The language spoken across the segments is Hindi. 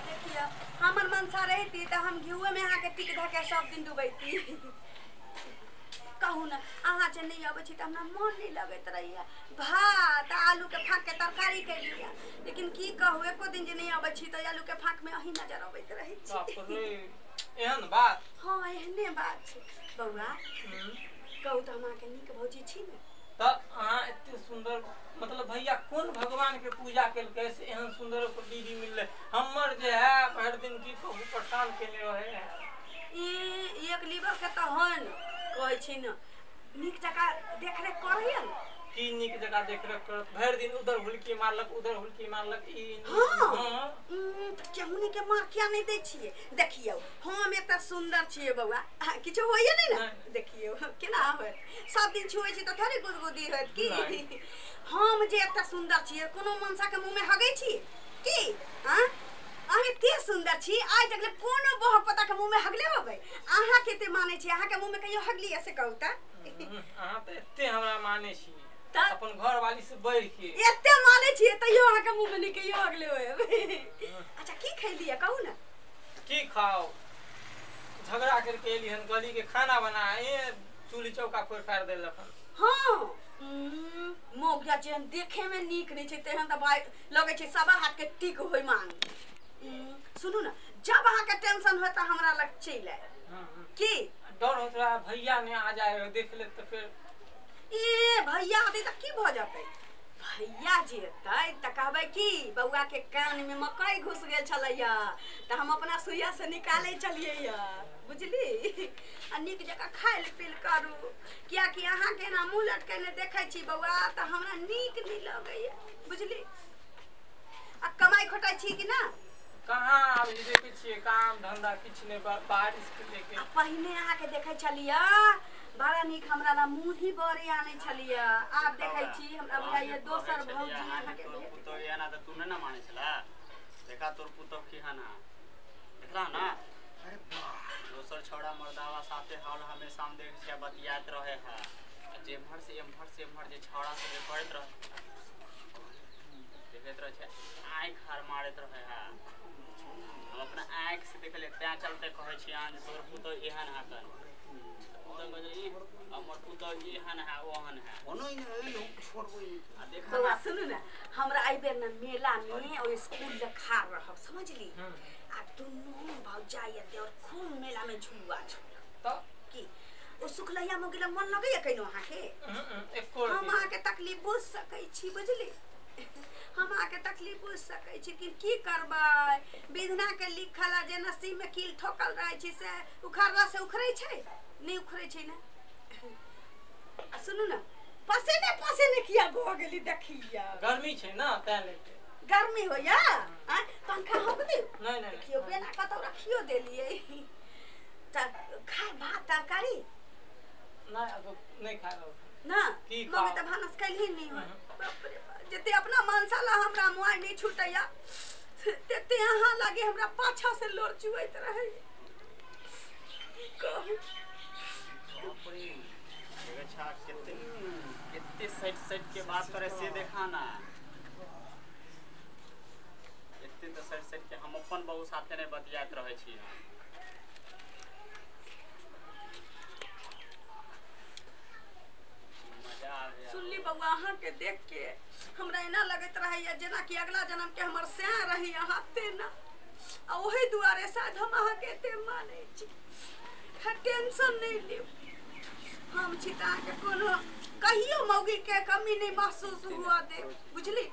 देखिए हमर मनसा रहती तो हम घिउए में आके टिक धके सब दिन डुबैती कहू ना अहाँ जे नहीं आबै छी त हमरा मन नहीं लगैत रहैया भात आलू के फाँक के तरकारी के लिया लेकिन की कहू एको दिन जे नहीं आबै छी त आलू के फाँक में अही नजर अबैत रहै छी बाप रे एहन बात हां एहने बात छै बौआ कहू त हमरा के नीक भौजी छी ने त अहाँ एते सुंदर मतलब भैया कौन भगवान के पूजा केलकै से एहन सुंदर दीदी मिलले हमर जे है हर दिन की कहू परेशान केले रहे ई एक लीवर के त हन कहै छी न नीक जका देखरेख करैया न की नीक जका देखरेख करत भर दिन उधर हुलकी मारलक ई हां केहुनी के मार किया नहीं दै छिए देखियो हम एते सुंदर छिए बौआ किछो होइए नहीं ना देखियो केना होय सब दिन छुए छी त थोड़ी गुदगुदी होत की हम जे एते सुंदर छिए कोनो मनसा के मुंह में हगै छी की हां अहे ते सुंदर छी आज तक कोनो बह पता के मुंह में हगले होबै अहाँ केते माने छी अहाँ के मुंह में कहियो हगली ऐसे कहू त अहाँ त एते हमरा माने छी अपन घर वाली से बढ़ के एते माने छी तइयो अहाँ के मुंह में नहीं कहियो हगले होय अच्छा की खैलिए कहू ना की खाओ झगड़ा करके एली हन गली के खाना बनाए चूल्ही चौका फोड़ फाड़ देलक हां मोगिया जे देखे में नीक नहीं छै तेहन त भाई लगे छै सब हाथ के टिक होय मांग सुनू ना जब अहाँ के टेंशन होता हमरा लग चले की डर होत रहा भैया ने आ जाए देख ले तो फिर ए भैया आते त की भ जाते भैया जेतै त कहबै की बौआ के कान में मकई घुस गेल छलैया त हम अपना सुइया से निकाले चलिए या बुझली आ नीक जका खाइल पील करू किया कि अहाँ के ना मुंह लटकैले देखै छी बौआ त हमरा नीक नहीं लगैया बुझली आ कमाई खोटाई छी कि ना कहां आब देखै छियै काम धंधा किछ नै बारिश के लेके पहिने अहाँ के देखै छलिया बड़ा नीक हमरा ना मुंही बड़ी आने छलिया आप देखै छी हमरा बुझाइए दोसर भौजी अहाँ के पुतो याना त तू ना माने छला देखा तोर पुतो की हाना देखला ना अरे दोसर छोड़ा मर्दावा साथे हाल हमेशा हम देख छै बतियात रहे है जेमहर से एमहर जे छौड़ा से करत रहे देखत रहे छै आंख हार मारत रहे है हम अपना आंख से देखले त्या चलते कहै छी आन तोर पुतो एहन हाकन पुतो गजई हमर पुतो एहन है ओहन है ओनो ई छोड़बो आ देखा बौआ सुनु ना हमरा आई बेर ना मेला में और स्कूल लखा रहब समझली आ दुनू भौजाई एते और खूब मेला में झुलुआ झूल त की ओ सुखलैया में गेला मन लगैया कइनो अहाँ के हम अहाँ के तकलीफ बुझ सकै छी बुझली हम अहाँ के तकलीफ बुझ सकै छी कि की करबै विधना के लिखल आ जे नसीब में कील ठोकल रहै छी से उखड़ला से उखड़ै छै नहीं उखड़ै छै ना सुनु ना पसीने किया भ गेली देखिया गर्मी छै ना तै लेके गर्मी होया आ पंखा होक दे नहीं देखियो बेना कतौ रखियो देलिए त खाए भात तरकारी ना अब नहीं खा लो ना मम्मी त भानस कैली नहीं हो बाप रे जते अपना मनसाला हमरा मुआई नहीं छुटैया तते अहाँ लागे हमरा पाछा से लोर चुवैत रहै कहू बाप रे अच्छा कितने साइड के बात करे से देखा ना इतने तो साइड के हम अपन बहु साथे ने बतियात रहे छी मजा आ गया सुनली बउआ अहाँ के देख के हमरा एना लगत रहैया जेना कि अगला जन्म के हमर सैं रही अहाँ ते ना आ ओही दुआरे शायद हम अहाँ के एते मानै छी टेंशन नहीं ले हम छी त के कोनो कहियो मौगी के कमी नहीं महसूस हुआ दे बुझली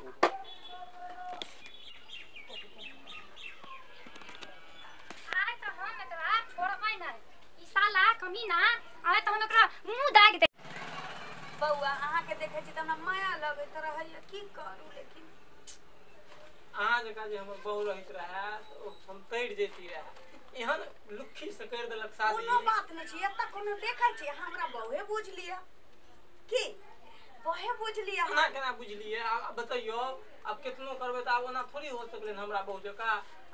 आय त हम एकरा छोड़बै नै ई साला कमीना आय त हम एकरा मुंह दाग दे बउआ अहाँ के देखे छी त हमरा माया लगैत रहैया की करू लेकिन अहाँ जका जे हमर बहु रहित रहे तो हम तैर जेती रहे एहन लुखी से कर देलक शादी कोनो बात नहीं छी एत कोनो देखै छी हमरा बहुए बुझ लिया की बहुए बुझ लिया ना केना बुझलिए अब बताइयो अब कितनो करबे त अब ओना थोड़ी हो सकले हमरा बहु जका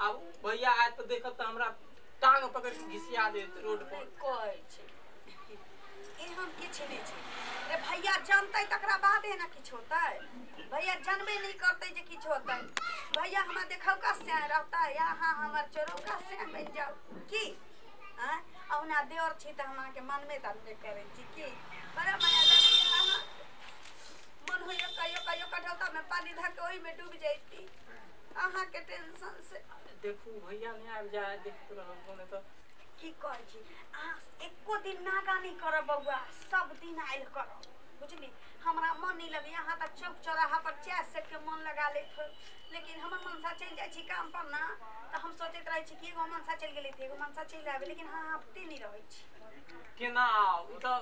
अब भैया आए त देखत त हमरा टांग पकड़ के घिसिया दे रोड पर कहै छी एहन किछ नहीं छै ए भैया जानते तकरा बाद है ना किछ होतै भैया जानबे नहीं करते जे किछ होतै भैया हमरा देखौ का से रहता यहाँ हमर चोरौका से बन जाओ की हां औना देवर छी त हमरा के मन में तबे करे छी की बड़ा माया लगे हां मन होय कयो कठौता में पानी धक के ओही में डूब जैती अहाँ के टेंशन से देखू भैया नहीं आबि जाए देखते रहो ने तो की कहै छी आ एको दिन नागा नहीं करब बउआ सब दिन आइल करब बुझली हमरा मन नहीं लगे यहाँ तक चौक चौराहा पर चाय से के मन लगा लेत हो लेकिन हमर मनसा चल जाय छी काम पर ना त हम सोचैत रहे छी कि एगो मनसा चल गेलै त एगो मनसा चल आबे लेकिन हाँ हफ्ते नहीं रहै छी केना उ त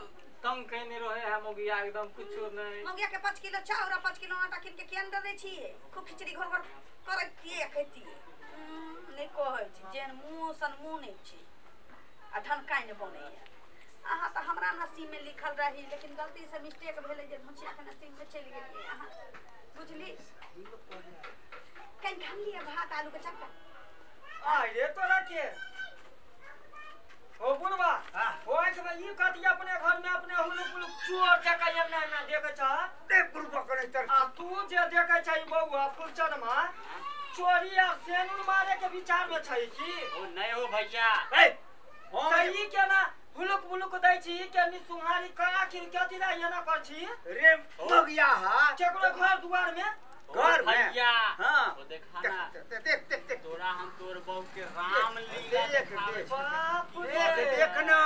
तंग कहने रहे है मोगिया एकदम कुछो नहीं मोगिया के 5 किलो चाउर और 5 किलो आटा किन के केन दे छी खूब खिचड़ी घर घर करैतिए खैतिए नहीं कहै छी जेन मुंह सन मुंह नहीं छी आ ढनकाई ने बने अहाँ तो हमरा नसीब में लिखल रही लेकिन गलती से मिस्टेक भेले जे मुछिया के नसीब में चल गेलिए अहाँ बुझली कहीं खान लिया भात आलू के चक्का आ रे तोरा के ओ बुनवा होय के ई कथि अपने घर में अपने हुलुक हुलुक चोर जका एना एना देखे छ देख गुरु पकड़े तर आ तू जे देखे छ बउआ फुलचन में चोरी आ सेनुर मारे के विचार में छै की ओ नहीं हो भैया ए तई केना हुलुक बुलुक दै छी के नि सुहारी का आखिर कथि ला एना कर छी रे मगिया हा केकरो घर दुआर में घर में भैया हां वो देखा ना देख तोरा हम तोर बहू के राम लीला देख बाप देख ना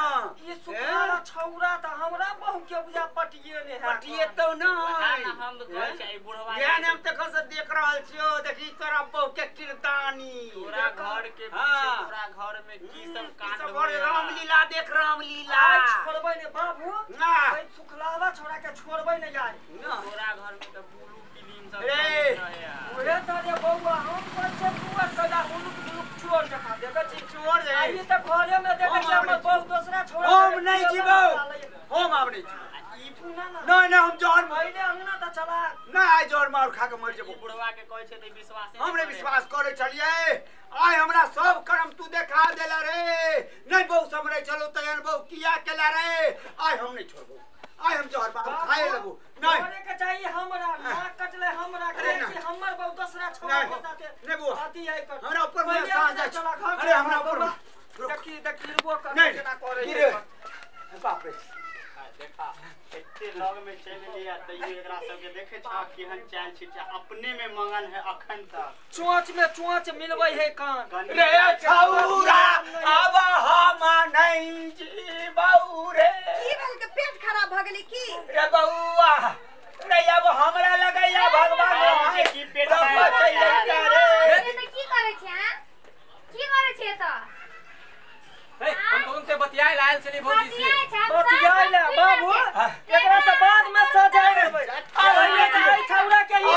ये सुखारा छौरा त हमरा बहू के बुझा पटिए ने है पटिए तो ना ना हम तो कहै छै बुढ़वा ज्ञान हम त खस देख रहल छियो देखी तोरा बहू के कीर्तानी तोरा घर के पीछे तोरा घर में की सब कांड सब होय रामलीला देख रामलीला छोड़बै ने बाबू ना ए सुखलावा छोरा के छोड़बै ने यार तोरा घर में त बुलू फिल्म सब रे ओरे तारे बउआ हम कैसे पुआ कदा हुलुक हुलुक चोर जका देखै छी चोर रे आई त घरे में देखै छी हमर बहू दूसरा छोरा हम नहीं जीबो हम आब नहीं ई पुना ना नहीं नहीं हम जोर पहले अंगना त चला ना आइ जोर मार खा के मर जेबो बुढ़वा के कहै छै त विश्वास हमरे विश्वास करे चलिए आइ हमरा सब कर्म तू देखा देला रे नहीं बहु समरे चलो तयन बहु किया केला रे आइ हम नहीं छोड़बो आइ हम जोर बाप खाए लगो नहीं करे के चाहिए हमरा नाक कटले हमरा अरे के ना। कि हमर बहु दूसरा छोरा के साथे नहीं बुआ अति है कर हमरा ऊपर में सांस जाय चला घर अरे हमरा ऊपर देखी देखी रुको कर नहीं केना करे गिरे बाप रे देखा एते लग में चल लिया तइयो एकरा सब के देखे छ केहन चाल छिटा अपने में मंगन है अखन तक चोंच में चोंच मिलबै है कान रे छौरा अब हम नहीं जीबौ रे की भेल के पेट खराब भ गेली की रे बउआ रे अब हमरा लगैया भगवान के की पेट रे ये तो की करे छे हां की करे छे त ए हम तो उनसे बतियाए लायल चली भौजी से बतियाई ले बाबू एकरा त बाद में सजाए देबै आई छौरा के ई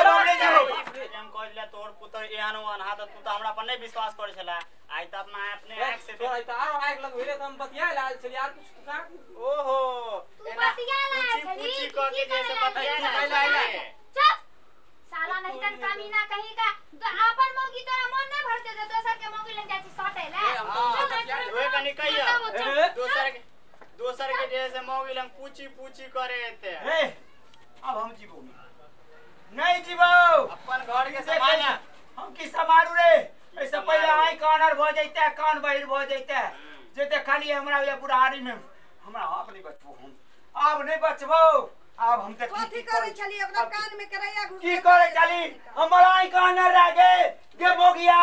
हम कहलिया तोर पुत्र एहन अनहा त तू त हमरा पर नहीं विश्वास करे छला आई त अपने आंख से तो आई तो आग लग होइले तो हम बतियाए लायल चली यार कुछ ना ओहो तू बतिया ला छली पूछी क के जैसे बतिया ला चुप साला नहीं तन कमीना कहीं का अपन मौगी तोरा मन नहीं भरते तो दोसर के मौगी लग जाती सटे ले ओए कनी कहिया दोसर के जैसे मौगी लंग पूछी करे एते ए अब हम जीबौ नहीं जीबौ अपन घर के सामान हम की समारू रे ऐसे पहले आई कानर भ जइते कान बहिर भ जइते जे देखली हमरा ये बुढ़ारी में हमरा आप नहीं बचबो हम अब नहीं बचबो अब हम त कथि करे चली अपना कान में करैया घुस की करे चली हमरा आई कानर रह गे मोगिया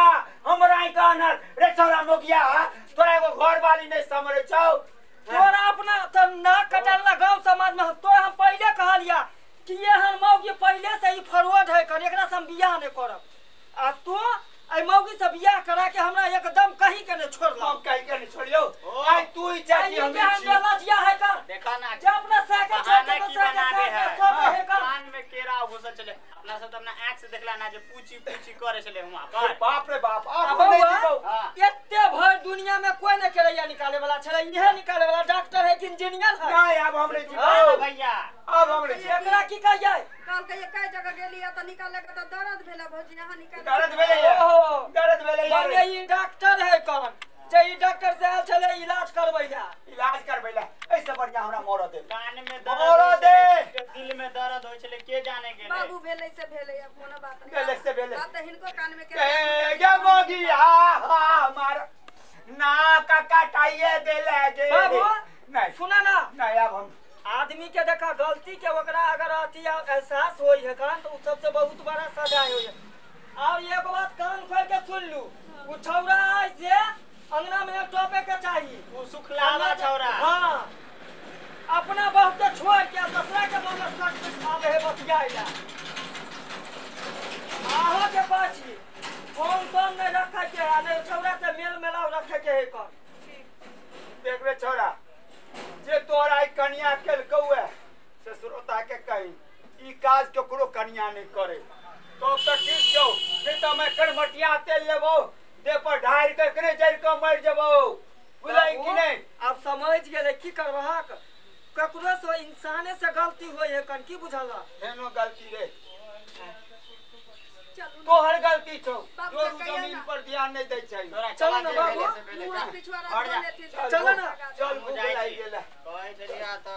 हमरा आई कानर रे छोरा मोगिया तोरा एगो घर वाली नहीं समरे छौ तोरा अपना त नाक कटल ना गांव समाज में तो हम पहले कहलिया कि ये हम मौगी पहले से ही फरवर्ड है कर एकरा से हम बियाह नहीं करब आ तो आई मौगी से बियाह करा के हमरा एकदम कहीं के नहीं छोड़ला हम कहीं के नहीं छोड़ियो आई तू ही चाहिए हम गलतिया है का देखा ना जे अपना साइकिल बहाना छोड़ की के बनावे है सब है का कान में केरा घुसल चले अपना सब अपना आंख से देखला ना जे पूछी करे चले हुआ कर बाप रे बाप अब अब नहीं जीबौ एते भर दुनिया में कोई नहीं करैया निकाले वाला छले इहे निकाले वाला डॉक्टर है कि इंजीनियर है नहीं अब हम नहीं हाँ जीबौ भैया अब हम नहीं जीबौ एकरा की कहिए काल के कई जगह गेली त निकाले के त दर्द भेला भौजी यहाँ निकाल दर्द भेले ओहो दर्द भेले माने ई डॉक्टर है कौन जे ई डॉक्टर से आल छले इलाज करबै जा इलाज करबैला ऐसे बढ़िया हमरा मोरो दे कान में मोरो दे मुआइए दे लागे बाबू नहीं सुना ना नहीं अब हम आदमी के देखा गलती के ओकरा अगर अथी एहसास होई है कान तो उ सबसे बहुत बड़ा सजा होई है। और एक बात कान खोल के सुन लू उ छौरा से अंगना में टोपे के चाहिए वो सुखलावा छौरा हाँ अपना बहू के छोड़ के दूसरा के मन में सट से खा रहे बतियाइला आहो के पाछी फोन तोन नहीं रखे के है नहीं छौरा से मेल मिलाव रखे के है कर देख रे छोरा जे तोरा आई कन्या केल कौए से श्रोता के कही ई काज केकरो कन्या नहीं करे तो ठीक छौ नहीं तो मैं करमटिया तेल लेबो दे पर ढार के करे जड़ के मर जबो बुझाई कि नहीं अब समझ गेले की करबहा ककरो से इंसाने से गलती होई है कन की बुझला हेनो गलती रे चलू तोहर गलती छौ बाबू जो का कहिया जमीन ना। पर ध्यान नहीं दै छै चलो ना बाबू मुआ पिछवाड़ा हट जा। बोले थे चलो ना। चल बुझाई गेला कहै छलिया त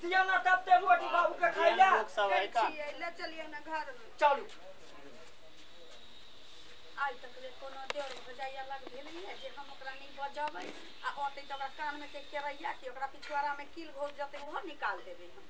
दिया ना तब ते रोटी बाबू के खाइला लोग सब है का ले चलिए ना घर में चलू आज तक ले कोनो देर भजाइया लग भेल है जे हम ओकरा नहीं बजबै आ ओते त ओकरा कान में के केरैया के ओकरा पिछवाड़ा में कील घोस जते वो निकाल देबे हम